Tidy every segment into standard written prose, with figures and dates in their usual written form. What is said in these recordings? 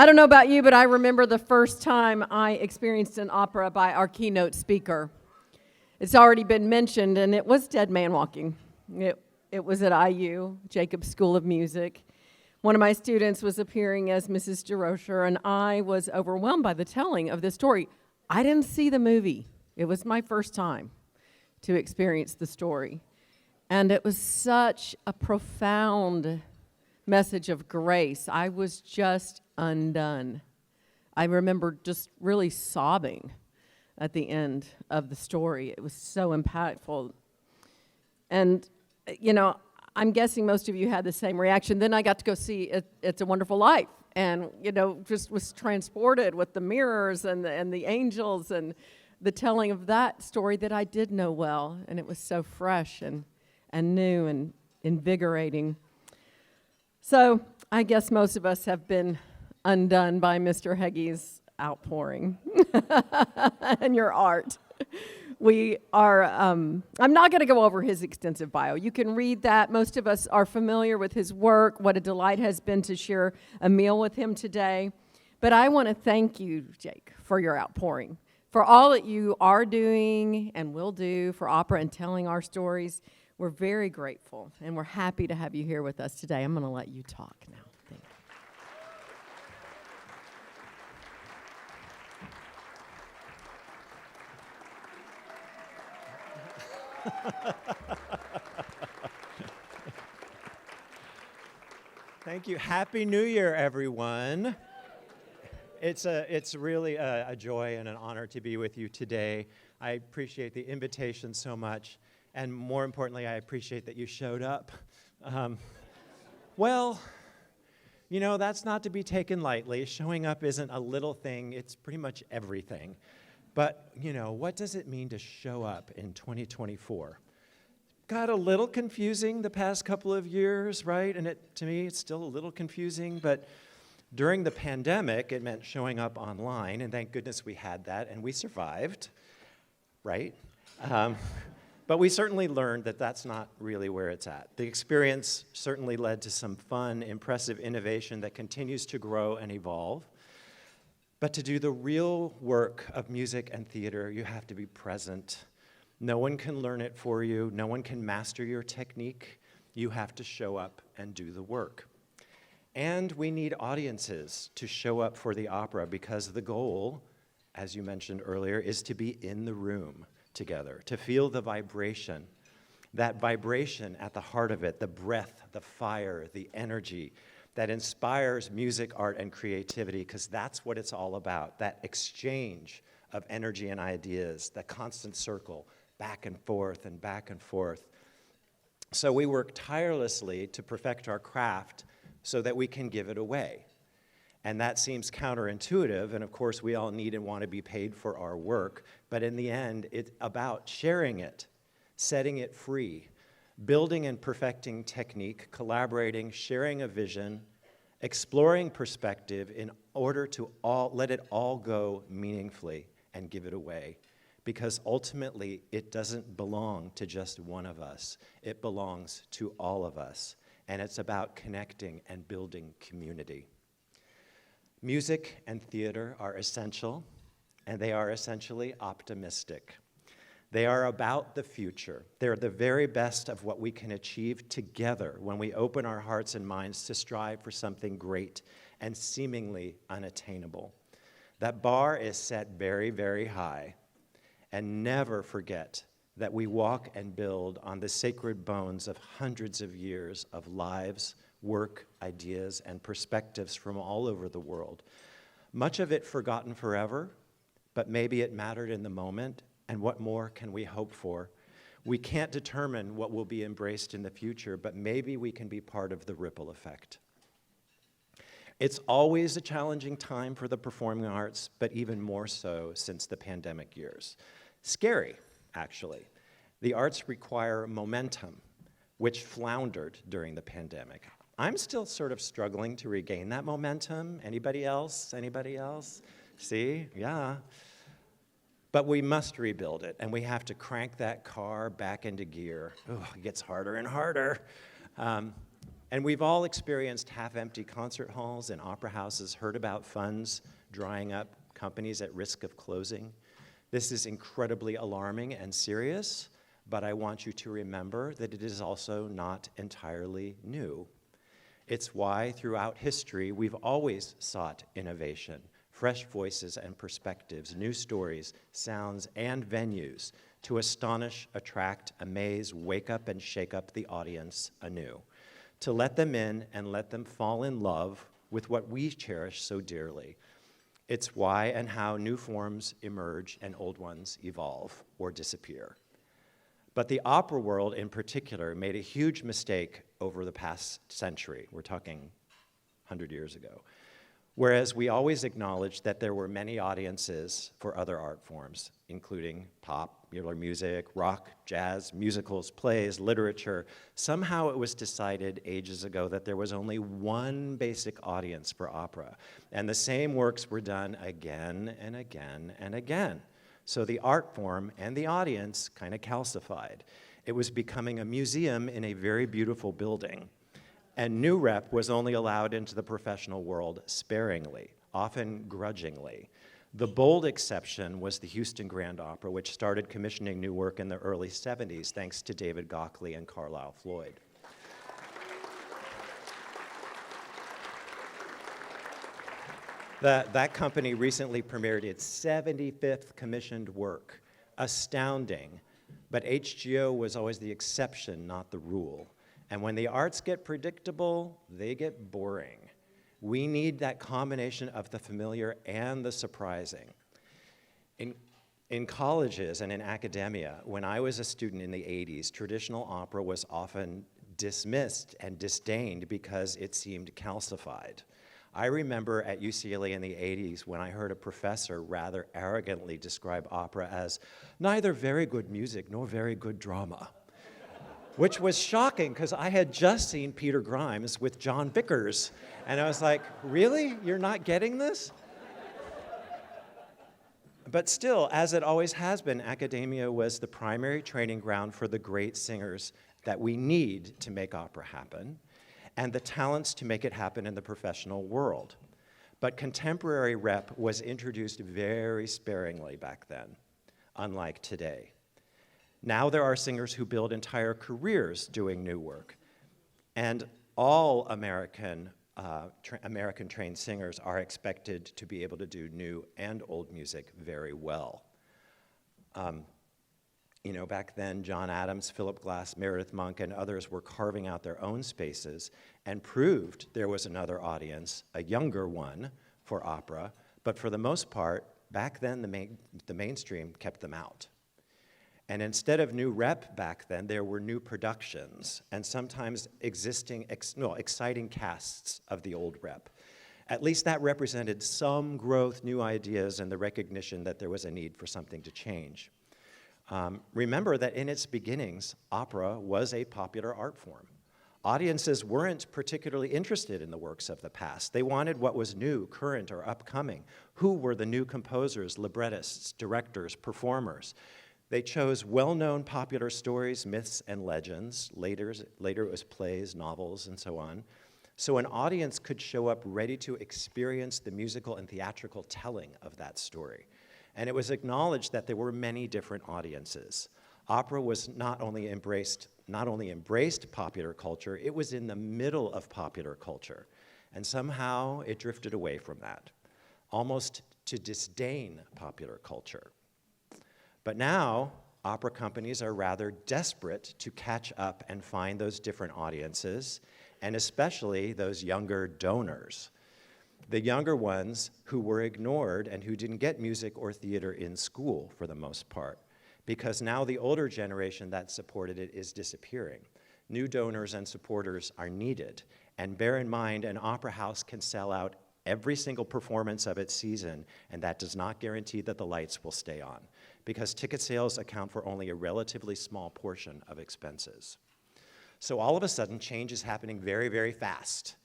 don't know about you, but I remember the first time I experienced an opera by our keynote speaker. It's already been mentioned, and it was Dead Man Walking. It was at IU, Jacobs School of Music. One of my students was appearing as Mrs. DeRocher, and I was overwhelmed by the telling of this story. I didn't see the movie. It was my first time to experience the story. And it was such a profound message of grace. I was just undone. I remember just really sobbing at the end of the story. It was so impactful. And, you know, I'm guessing most of you had the same reaction. Then I got to go see It's a Wonderful Life, and, you know, just was transported with the mirrors and the angels and the telling of that story that I did know well. And it was so fresh and new and invigorating. So I guess most of us have been undone by Mr. Heggie's outpouring and your art. We are, I'm not going to go over his extensive bio. You can read that. Most of us are familiar with his work. What a delight has been to share a meal with him today. But I want to thank you, Jake, for your outpouring, for all that you are doing and will do for opera and telling our stories. We're very grateful, and we're happy to have you here with us today. I'm going to let you talk now. Thank you. Happy New Year, everyone. It's really a joy and an honor to be with you today. I appreciate the invitation so much, and more importantly, I appreciate that you showed up. Well, you know, that's not to be taken lightly. Showing up isn't a little thing. It's pretty much everything. But, you know, what does it mean to show up in 2024? Got a little confusing the past couple of years, right? And to me, it's still a little confusing, but during the pandemic, it meant showing up online, and thank goodness we had that, and we survived, right? But we certainly learned that that's not really where it's at. The experience certainly led to some fun, impressive innovation that continues to grow and evolve. But to do the real work of music and theater, you have to be present. No one can learn it for you. No one can master your technique. You have to show up and do the work. And we need audiences to show up for the opera, because the goal, as you mentioned earlier, is to be in the room together, to feel the vibration. That vibration at the heart of it, the breath, the fire, the energy that inspires music, art, and creativity, because that's what it's all about, that exchange of energy and ideas, that constant circle, back and forth and back and forth. So we work tirelessly to perfect our craft so that we can give it away. And that seems counterintuitive, and of course we all need and want to be paid for our work, but in the end, it's about sharing it, setting it free, building and perfecting technique, collaborating, sharing a vision, exploring perspective in order to let it all go meaningfully and give it away. Because ultimately, it doesn't belong to just one of us. It belongs to all of us. And it's about connecting and building community. Music and theater are essential, and they are essentially optimistic. They are about the future. They're the very best of what we can achieve together when we open our hearts and minds to strive for something great and seemingly unattainable. That bar is set very, very high. And never forget that we walk and build on the sacred bones of hundreds of years of lives, work, ideas, and perspectives from all over the world. Much of it forgotten forever, but maybe it mattered in the moment, and what more can we hope for? We can't determine what will be embraced in the future, but maybe we can be part of the ripple effect. It's always a challenging time for the performing arts, but even more so since the pandemic years. Scary, actually. The arts require momentum, which floundered during the pandemic. I'm still sort of struggling to regain that momentum. Anybody else? Anybody else? See? Yeah. But we must rebuild it, and we have to crank that car back into gear. Oh, it gets harder and harder. And we've all experienced half-empty concert halls and opera houses, heard about funds drying up, companies at risk of closing. This is incredibly alarming and serious, but I want you to remember that it is also not entirely new. It's why throughout history we've always sought innovation, fresh voices and perspectives, new stories, sounds, and venues to astonish, attract, amaze, wake up, and shake up the audience anew, to let them in and let them fall in love with what we cherish so dearly. It's why and how new forms emerge and old ones evolve or disappear. But the opera world in particular made a huge mistake over the past century. We're talking 100 years ago. Whereas we always acknowledged that there were many audiences for other art forms, including pop, popular music, rock, jazz, musicals, plays, literature. Somehow it was decided ages ago that there was only one basic audience for opera, and the same works were done again and again and again. So the art form and the audience kind of calcified. It was becoming a museum in a very beautiful building. And new rep was only allowed into the professional world sparingly, often grudgingly. The bold exception was the Houston Grand Opera, which started commissioning new work in the early 70s, thanks to David Gockley and Carlisle Floyd. That company recently premiered its 75th commissioned work. Astounding. But HGO was always the exception, not the rule. And when the arts get predictable, they get boring. We need that combination of the familiar and the surprising. In colleges and in academia, when I was a student in the 80s, traditional opera was often dismissed and disdained because it seemed calcified. I remember at UCLA in the 80s when I heard a professor rather arrogantly describe opera as neither very good music nor very good drama, which was shocking because I had just seen Peter Grimes with John Vickers. And I was like, really? You're not getting this? But still, as it always has been, academia was the primary training ground for the great singers that we need to make opera happen, and the talents to make it happen in the professional world. But contemporary rep was introduced very sparingly back then, unlike today. Now there are singers who build entire careers doing new work, and all American trained singers are expected to be able to do new and old music very well. Back then, John Adams, Philip Glass, Meredith Monk, and others were carving out their own spaces and proved there was another audience, a younger one, for opera, but for the most part, back then the mainstream kept them out. And instead of new rep back then, there were new productions and sometimes exciting casts of the old rep. At least that represented some growth, new ideas, and the recognition that there was a need for something to change. Remember that in its beginnings, opera was a popular art form. Audiences weren't particularly interested in the works of the past. They wanted what was new, current, or upcoming. Who were the new composers, librettists, directors, performers? They chose well-known popular stories, myths, and legends. Later it was plays, novels, and so on. So an audience could show up ready to experience the musical and theatrical telling of that story. And it was acknowledged that there were many different audiences. Opera was not only embraced popular culture, it was in the middle of popular culture. And somehow it drifted away from that, almost to disdain popular culture. But now, opera companies are rather desperate to catch up and find those different audiences, and especially those younger donors. The younger ones who were ignored and who didn't get music or theater in school for the most part, because now the older generation that supported it is disappearing. New donors and supporters are needed, and bear in mind an opera house can sell out every single performance of its season, and that does not guarantee that the lights will stay on, because ticket sales account for only a relatively small portion of expenses. So all of a sudden, change is happening very, very fast.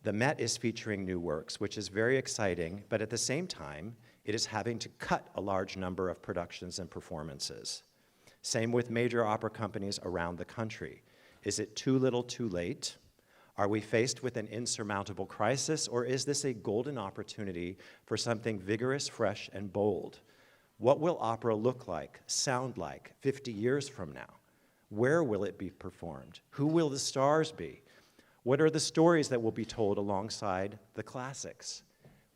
The Met is featuring new works, which is very exciting, but at the same time, it is having to cut a large number of productions and performances. Same with major opera companies around the country. Is it too little too late? Are we faced with an insurmountable crisis, or is this a golden opportunity for something vigorous, fresh, and bold? What will opera look like, sound like 50 years from now? Where will it be performed? Who will the stars be? What are the stories that will be told alongside the classics?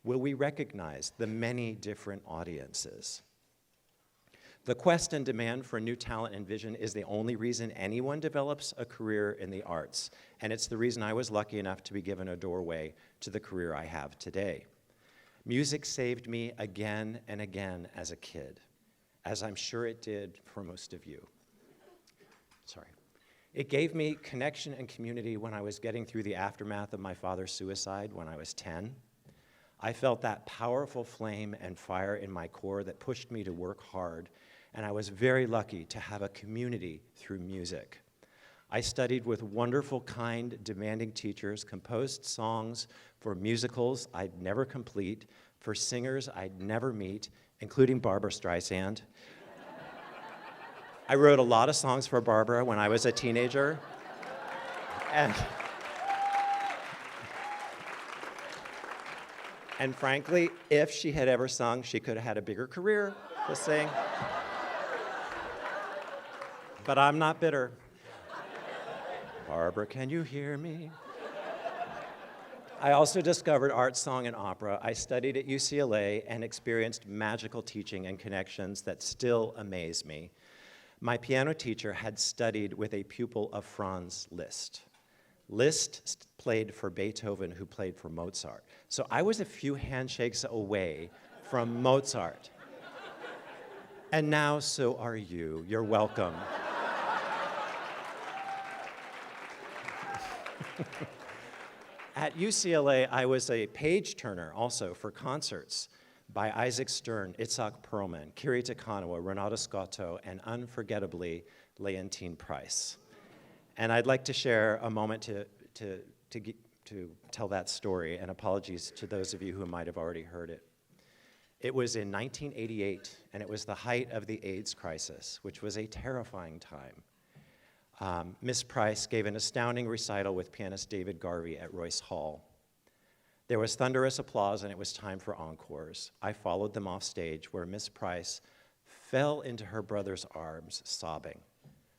Will we recognize the many different audiences? The quest and demand for new talent and vision is the only reason anyone develops a career in the arts, and it's the reason I was lucky enough to be given a doorway to the career I have today. Music saved me again and again as a kid, as I'm sure it did for most of you. Sorry. It gave me connection and community when I was getting through the aftermath of my father's suicide when I was 10. I felt that powerful flame and fire in my core that pushed me to work hard, and I was very lucky to have a community through music. I studied with wonderful, kind, demanding teachers, composed songs for musicals I'd never complete, for singers I'd never meet, including Barbra Streisand. I wrote a lot of songs for Barbara when I was a teenager, and frankly, if she had ever sung, she could have had a bigger career to sing. But I'm not bitter. Barbara, can you hear me? I also discovered art, song, and opera. I studied at UCLA and experienced magical teaching and connections that still amaze me. My piano teacher had studied with a pupil of Franz Liszt. Liszt played for Beethoven, who played for Mozart. So I was a few handshakes away from Mozart. And now so are you. You're welcome. At UCLA, I was a page turner also for concerts by Isaac Stern, Itzhak Perlman, Kiri Te Kanawa, Renato Scotto, and unforgettably, Leontine Price. And I'd like to share a moment to tell that story, and apologies to those of you who might have already heard it. It was in 1988, and it was the height of the AIDS crisis, which was a terrifying time. Miss Price gave an astounding recital with pianist David Garvey at Royce Hall. There was thunderous applause, and it was time for encores. I followed them off stage, where Miss Price fell into her brother's arms, sobbing.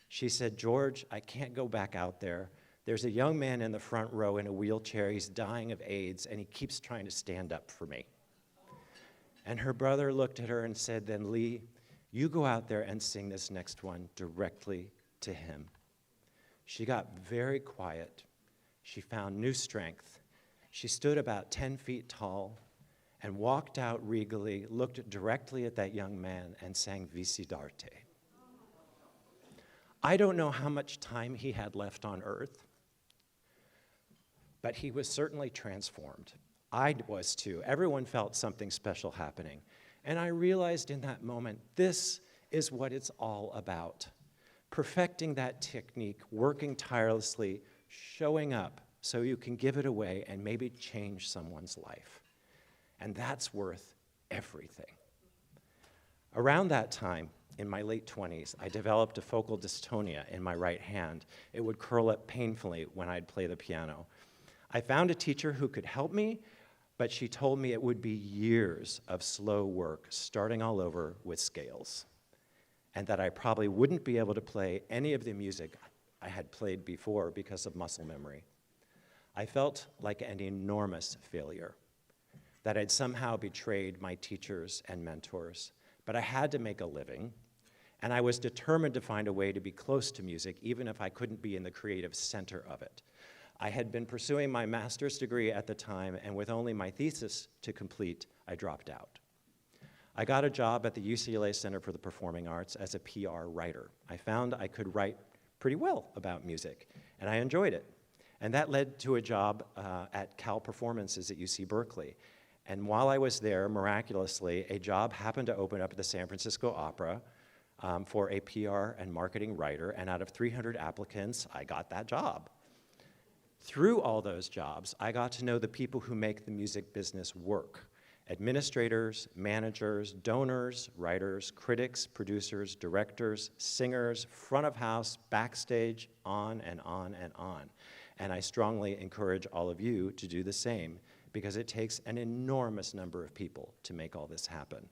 She said, "George, I can't go back out there. There's a young man in the front row in a wheelchair. He's dying of AIDS, and he keeps trying to stand up for me." And her brother looked at her and said, "Then Lee, you go out there and sing this next one directly to him." She got very quiet. She found new strength. She stood about 10 feet tall and walked out regally, looked directly at that young man, and sang Visi d'Arte. I don't know how much time he had left on earth, but he was certainly transformed. I was too. Everyone felt something special happening. And I realized in that moment, this is what it's all about. Perfecting that technique, working tirelessly, showing up so you can give it away and maybe change someone's life. And that's worth everything. Around that time, in my late 20s, I developed a focal dystonia in my right hand. It would curl up painfully when I'd play the piano. I found a teacher who could help me, but she told me it would be years of slow work, starting all over with scales, and that I probably wouldn't be able to play any of the music I had played before because of muscle memory. I felt like an enormous failure, that I'd somehow betrayed my teachers and mentors, but I had to make a living, and I was determined to find a way to be close to music, even if I couldn't be in the creative center of it. I had been pursuing my master's degree at the time, and with only my thesis to complete, I dropped out. I got a job at the UCLA Center for the Performing Arts as a PR writer. I found I could write pretty well about music, and I enjoyed it. And that led to a job at Cal Performances at UC Berkeley. And while I was there, miraculously, a job happened to open up at the San Francisco Opera for a PR and marketing writer, and out of 300 applicants, I got that job. Through all those jobs, I got to know the people who make the music business work. Administrators, managers, donors, writers, critics, producers, directors, singers, front of house, backstage, on and on and on. And I strongly encourage all of you to do the same, because it takes an enormous number of people to make all this happen.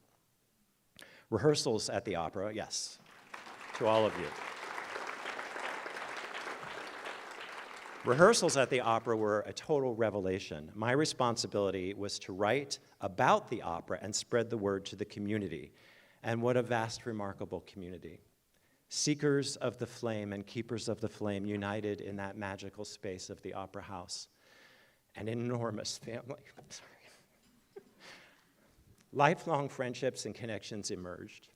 Rehearsals at the opera, yes, to all of you. Rehearsals at the opera were a total revelation. My responsibility was to write about the opera and spread the word to the community. And what a vast, remarkable community. Seekers of the flame and keepers of the flame united in that magical space of the opera house. An enormous family. Lifelong friendships and connections emerged.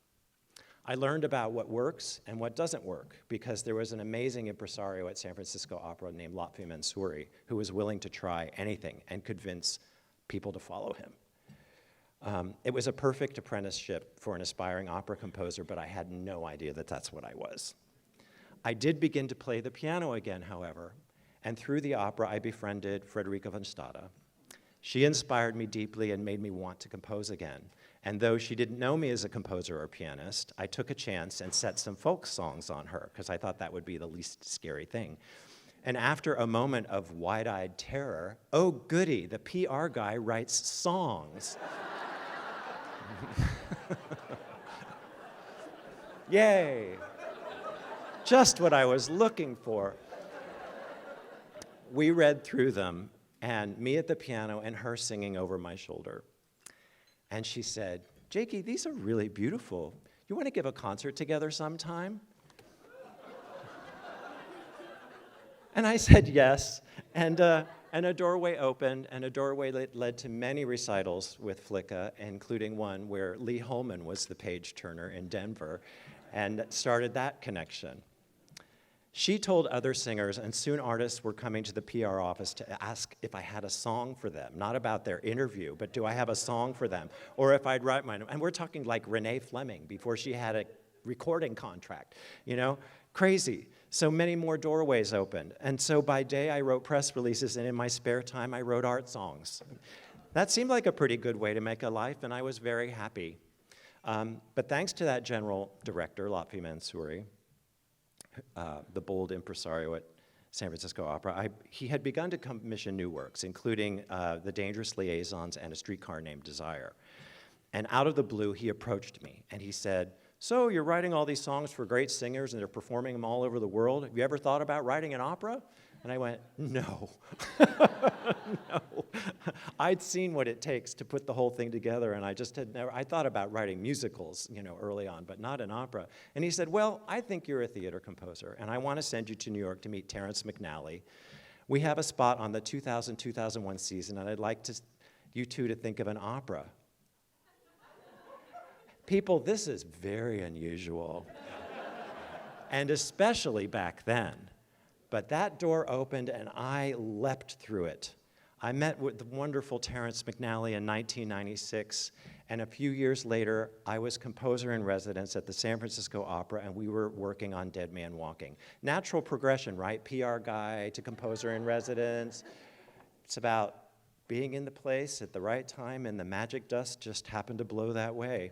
I learned about what works and what doesn't work, because there was an amazing impresario at San Francisco Opera named Lotfi Mansouri who was willing to try anything and convince people to follow him. It was a perfect apprenticeship for an aspiring opera composer, but I had no idea that that's what I was. I did begin to play the piano again, however, and through the opera I befriended Frederica von Stade. She inspired me deeply and made me want to compose again. And though she didn't know me as a composer or pianist, I took a chance and set some folk songs on her, because I thought that would be the least scary thing. And after a moment of wide-eyed terror, oh goody, the PR guy writes songs. Yay! Just what I was looking for. We read through them, and me at the piano and her singing over my shoulder. And she said, Jakey, these are really beautiful. You want to give a concert together sometime? And I said yes, and a doorway opened, and a doorway that led to many recitals with Flicka, including one where Lee Holman was the page turner in Denver, and started that connection. She told other singers, and soon artists were coming to the PR office to ask if I had a song for them, not about their interview, but do I have a song for them, or if I'd write mine. And we're talking like Renee Fleming before she had a recording contract, you know? Crazy. So many more doorways opened. And so by day I wrote press releases, and in my spare time I wrote art songs. That seemed like a pretty good way to make a life, and I was very happy. But thanks to that general director, Lotfi Mansouri, the bold impresario at San Francisco Opera, he had begun to commission new works, including The Dangerous Liaisons and A Streetcar Named Desire. And out of the blue, he approached me, and he said, so you're writing all these songs for great singers, and they're performing them all over the world. Have you ever thought about writing an opera? And I went, no. No. I'd seen what it takes to put the whole thing together, and I just had never, I thought about writing musicals, you know, early on, but not an opera. And he said, well, I think you're a theater composer, and I want to send you to New York to meet Terrence McNally. We have a spot on the 2000-2001 season, and I'd like you two to think of an opera. People, this is very unusual, and especially back then. But that door opened, and I leapt through it. I met with the wonderful Terrence McNally in 1996, and a few years later, I was composer in residence at the San Francisco Opera, and we were working on Dead Man Walking. Natural progression, right? PR guy to composer in residence. It's about being in the place at the right time, and the magic dust just happened to blow that way.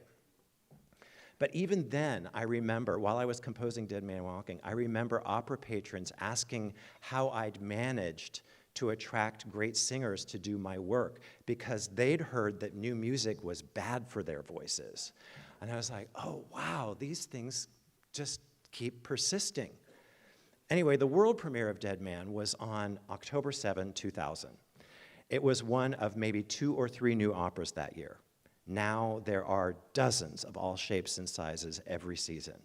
But even then, I remember, while I was composing Dead Man Walking, I remember opera patrons asking how I'd managed to attract great singers to do my work, because they'd heard that new music was bad for their voices. And I was like, oh, wow, these things just keep persisting. Anyway, the world premiere of Dead Man was on October 7, 2000. It was one of maybe 2 or 3 new operas that year. Now there are dozens of all shapes and sizes every season.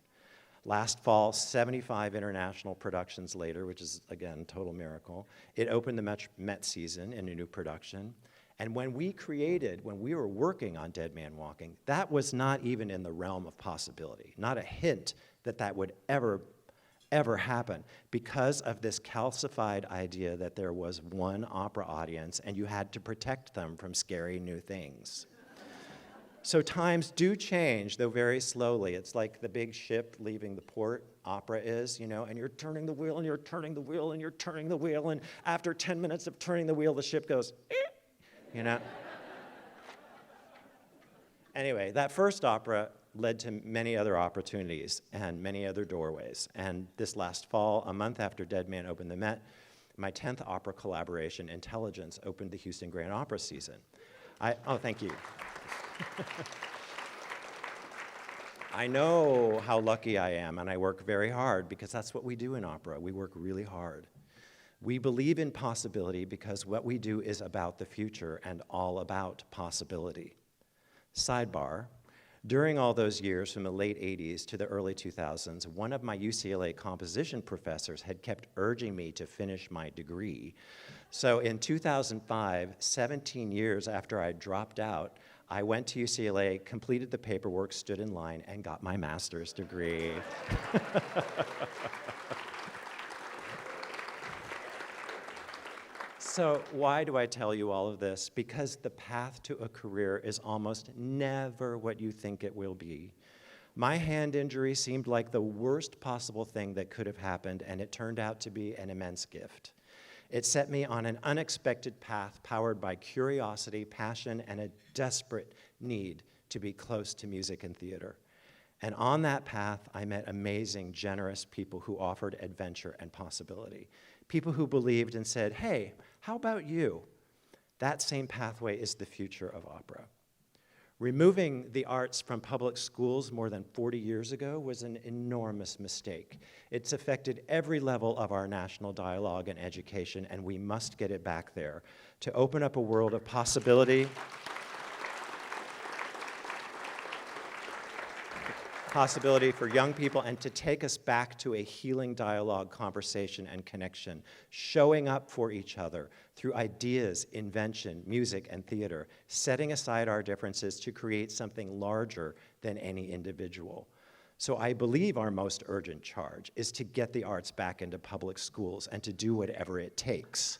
Last fall, 75 international productions later, which is, again, total miracle, it opened the Met season in a new production. And when we were working on Dead Man Walking, that was not even in the realm of possibility, not a hint that that would ever happen, because of this calcified idea that there was one opera audience and you had to protect them from scary new things. So times do change, though very slowly. It's like the big ship leaving the port, opera is, you know, and you're turning the wheel, and you're turning the wheel, and you're turning the wheel, and after 10 minutes of turning the wheel, the ship goes, you know. Anyway, that first opera led to many other opportunities and many other doorways. And this last fall, a month after Dead Man opened the Met, My 10th opera collaboration, Intelligence, opened the Houston Grand Opera season. Oh, thank you. I know how lucky I am, and I work very hard because that's what we do in opera. We work really hard. We believe in possibility because what we do is about the future and all about possibility. Sidebar, during all those years from the late 80s to the early 2000s, one of my UCLA composition professors had kept urging me to finish my degree. So in 2005, 17 years after I dropped out, I went to UCLA, completed the paperwork, stood in line, and got my master's degree. So why do I tell you all of this? Because the path to a career is almost never what you think it will be. My hand injury seemed like the worst possible thing that could have happened, and it turned out to be an immense gift. It set me on an unexpected path powered by curiosity, passion, and a desperate need to be close to music and theater. And on that path, I met amazing, generous people who offered adventure and possibility. People who believed and said, hey, how about you? That same pathway is the future of opera. Removing the arts from public schools more than 40 years ago was an enormous mistake. It's affected every level of our national dialogue and education, and we must get it back there to open up a world of possibility, for young people, and to take us back to a healing dialogue, conversation, and connection, showing up for each other through ideas, invention, music, and theater, setting aside our differences to create something larger than any individual. So I believe our most urgent charge is to get the arts back into public schools and to do whatever it takes.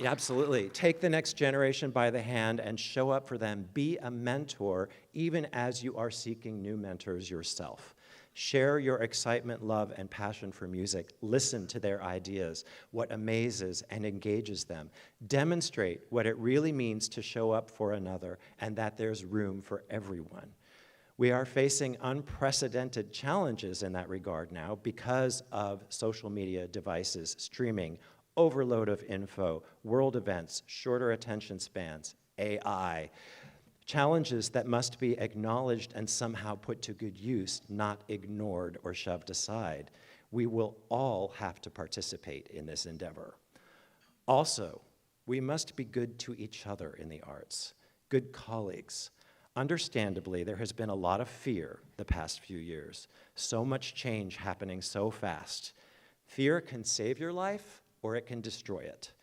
Absolutely. Take the next generation by the hand and show up for them. Be a mentor, even as you are seeking new mentors yourself. Share your excitement, love, and passion for music. Listen to their ideas, what amazes and engages them. Demonstrate what it really means to show up for another and that there's room for everyone. We are facing unprecedented challenges in that regard now because of social media devices, streaming, overload of info, world events, shorter attention spans, AI. Challenges that must be acknowledged and somehow put to good use, not ignored or shoved aside. We will all have to participate in this endeavor. Also, we must be good to each other in the arts, good colleagues. Understandably, there has been a lot of fear the past few years, so much change happening so fast. Fear can save your life, or it can destroy it.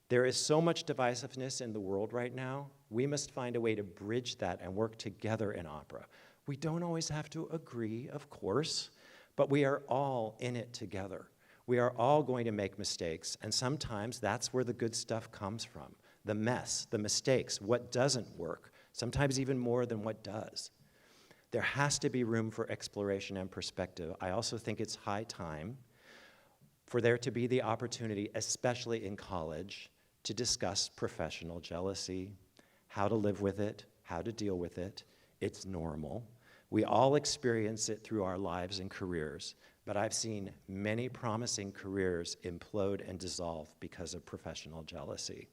There is so much divisiveness in the world right now. We must find a way to bridge that and work together in opera. We don't always have to agree, of course, but we are all in it together. We are all going to make mistakes, and sometimes that's where the good stuff comes from. The mess, the mistakes, what doesn't work, sometimes even more than what does. There has to be room for exploration and perspective. I also think it's high time for there to be the opportunity, especially in college, to discuss professional jealousy, how to live with it, how to deal with it. It's normal. We all experience it through our lives and careers, but I've seen many promising careers implode and dissolve because of professional jealousy.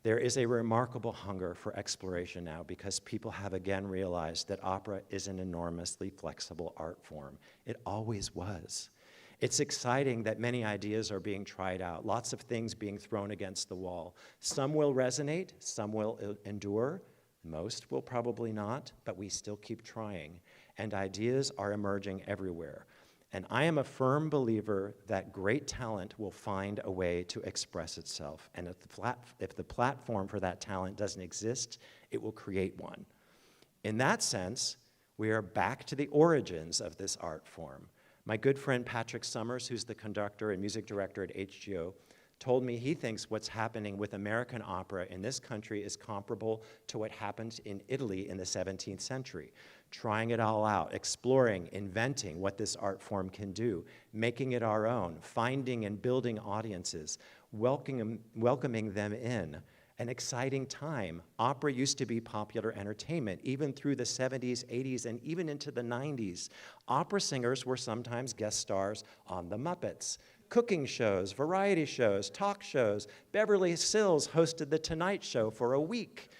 There is a remarkable hunger for exploration now because people have again realized that opera is an enormously flexible art form. It always was. It's exciting that many ideas are being tried out, lots of things being thrown against the wall. Some will resonate, some will endure, most will probably not, but we still keep trying. And ideas are emerging everywhere. And I am a firm believer that great talent will find a way to express itself. And if the platform for that talent doesn't exist, it will create one. In that sense, we are back to the origins of this art form. My good friend Patrick Summers, who's the conductor and music director at HGO, told me he thinks what's happening with American opera in this country is comparable to what happened in Italy in the 17th century. Trying it all out, exploring, inventing what this art form can do, making it our own, finding and building audiences, welcoming them in, an exciting time. Opera used to be popular entertainment, even through the 70s, 80s, and even into the 90s. Opera singers were sometimes guest stars on The Muppets. Cooking shows, variety shows, talk shows. Beverly Sills hosted The Tonight Show for a week.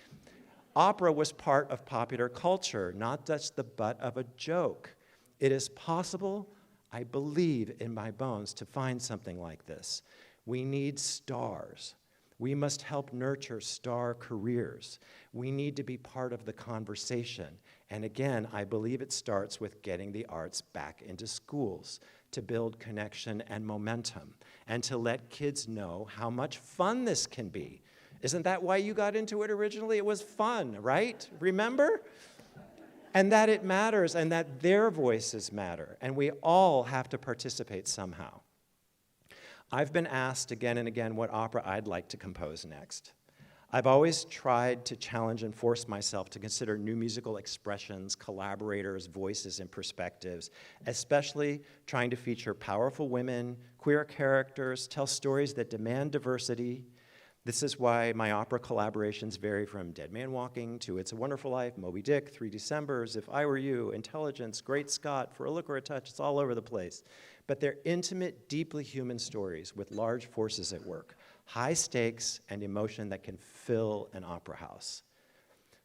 Opera was part of popular culture, not just the butt of a joke. It is possible, I believe in my bones, to find something like this. We need stars. We must help nurture star careers. We need to be part of the conversation. And again, I believe it starts with getting the arts back into schools to build connection and momentum and to let kids know how much fun this can be. Isn't that why you got into it originally? It was fun, right? Remember? And that it matters and that their voices matter. And we all have to participate somehow. I've been asked again and again what opera I'd like to compose next. I've always tried to challenge and force myself to consider new musical expressions, collaborators, voices, and perspectives, especially trying to feature powerful women, queer characters, tell stories that demand diversity. This is why my opera collaborations vary from Dead Man Walking to It's a Wonderful Life, Moby Dick, 3 Decembers, If I Were You, Intelligence, Great Scott, For a Look or a Touch. It's all over the place. But they're intimate, deeply human stories with large forces at work, high stakes and emotion that can fill an opera house.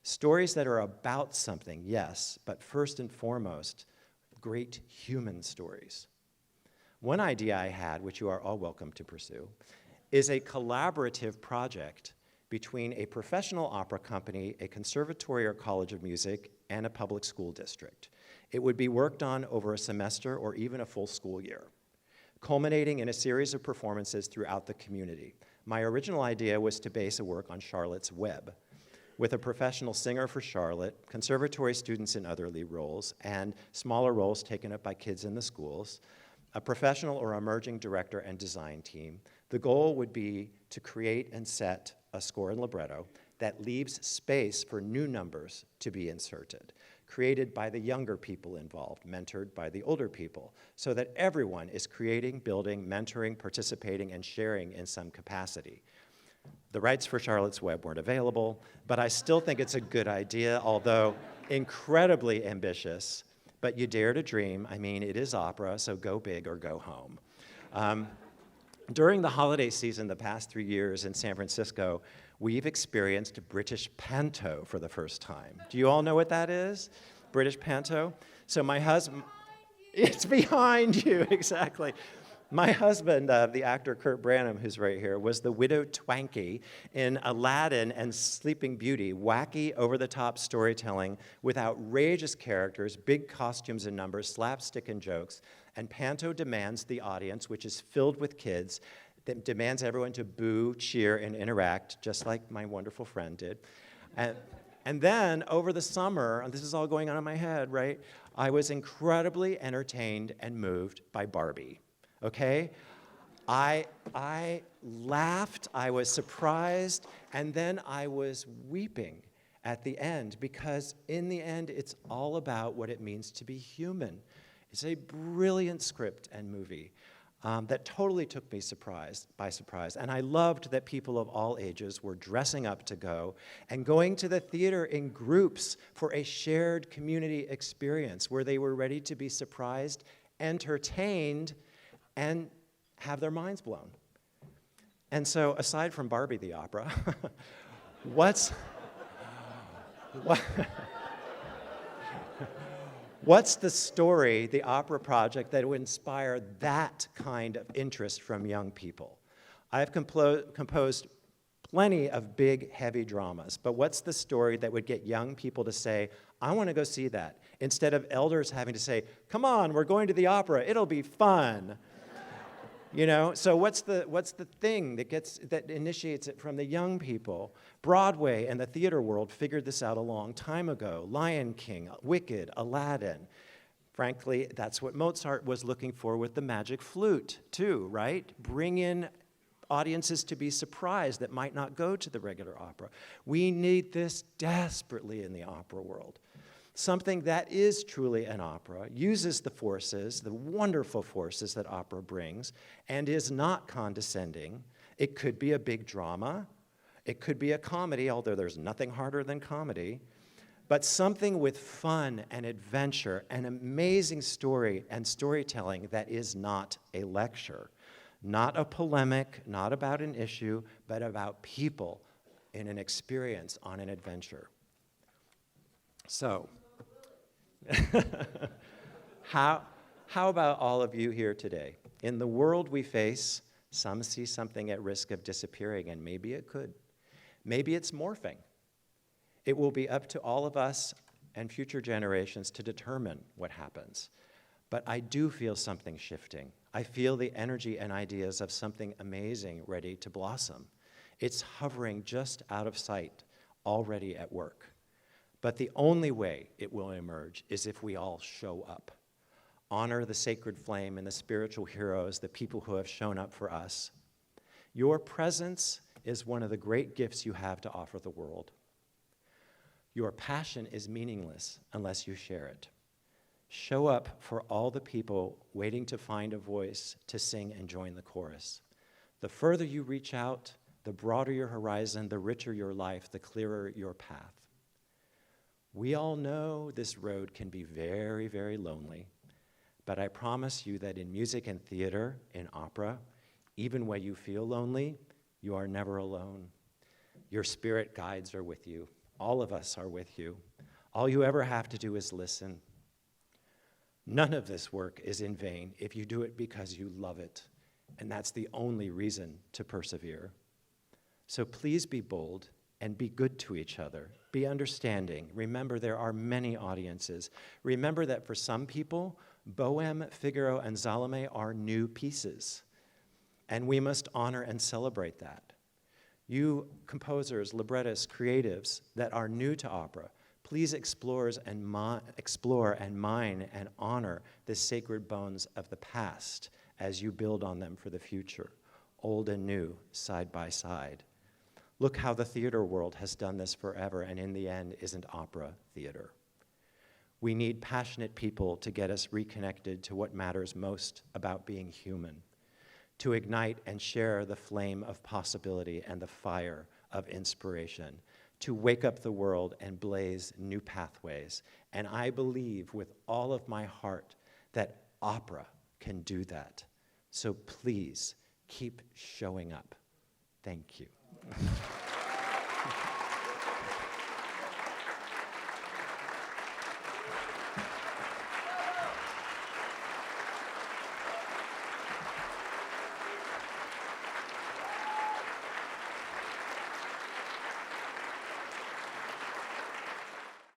Stories that are about something, yes, but first and foremost, great human stories. One idea I had, which you are all welcome to pursue, is a collaborative project between a professional opera company, a conservatory or college of music, and a public school district. It would be worked on over a semester or even a full school year, culminating in a series of performances throughout the community. My original idea was to base a work on Charlotte's Web, with a professional singer for Charlotte, conservatory students in other lead roles, and smaller roles taken up by kids in the schools, a professional or emerging director and design team. The goal would be to create and set a score and libretto that leaves space for new numbers to be inserted, created by the younger people involved, mentored by the older people, so that everyone is creating, building, mentoring, participating, and sharing in some capacity. The rights for Charlotte's Web weren't available, but I still think it's a good idea, although incredibly ambitious. But you dare to dream. I mean, it is opera, so go big or go home. During the holiday season the past 3 years in San Francisco, we've experienced British Panto for the first time. Do you all know what that is? British Panto? So my husband, it's behind you, exactly. My husband, the actor Kurt Branham, who's right here, was the widow Twankey in Aladdin and Sleeping Beauty, wacky, over-the-top storytelling with outrageous characters, big costumes and numbers, slapstick and jokes, and Panto demands the audience, which is filled with kids, that demands everyone to boo, cheer, and interact, just like my wonderful friend did. And then, over the summer, and this is all going on in my head, right, I was incredibly entertained and moved by Barbie. Okay? I laughed, I was surprised, and then I was weeping at the end because in the end, it's all about what it means to be human. It's a brilliant script and movie that totally took me by surprise. And I loved that people of all ages were dressing up to go and going to the theater in groups for a shared community experience where they were ready to be surprised, entertained, and have their minds blown. And so, aside from Barbie the opera, what's the story, the opera project, that would inspire that kind of interest from young people? I've composed plenty of big, heavy dramas, but what's the story that would get young people to say, I want to go see that, instead of elders having to say, come on, we're going to the opera, it'll be fun. You know, so what's the thing that initiates it from the young people? Broadway and the theater world figured this out a long time ago. Lion King, Wicked, Aladdin. Frankly, that's what Mozart was looking for with the magic flute, too, right? Bring in audiences to be surprised that might not go to the regular opera. We need this desperately in the opera world. Something that is truly an opera, uses the forces, the wonderful forces that opera brings, and is not condescending. It could be a big drama. It could be a comedy, although there's nothing harder than comedy, but something with fun and adventure and amazing story and storytelling that is not a lecture, not a polemic, not about an issue, but about people in an experience on an adventure. So, how about all of you here today? In the world we face, some see something at risk of disappearing, and maybe it could. Maybe it's morphing. It will be up to all of us and future generations to determine what happens. But I do feel something shifting. I feel the energy and ideas of something amazing ready to blossom. It's hovering just out of sight, already at work. But the only way it will emerge is if we all show up. Honor the sacred flame and the spiritual heroes, the people who have shown up for us. Your presence is one of the great gifts you have to offer the world. Your passion is meaningless unless you share it. Show up for all the people waiting to find a voice to sing and join the chorus. The further you reach out, the broader your horizon, the richer your life, the clearer your path. We all know this road can be very, very lonely, but I promise you that in music and theater, in opera, even when you feel lonely, you are never alone. Your spirit guides are with you. All of us are with you. All you ever have to do is listen. None of this work is in vain if you do it because you love it, and that's the only reason to persevere. So please be bold and be good to each other. Be understanding. Remember, there are many audiences. Remember that for some people, Bohème, Figaro, and Salome are new pieces, and we must honor and celebrate that. You composers, librettists, creatives that are new to opera, please explore and mine and honor the sacred bones of the past as you build on them for the future, old and new, side by side. Look how the theater world has done this forever, and in the end, isn't opera theater. We need passionate people to get us reconnected to what matters most about being human, to ignite and share the flame of possibility and the fire of inspiration, to wake up the world and blaze new pathways. And I believe with all of my heart that opera can do that. So please keep showing up. Thank you.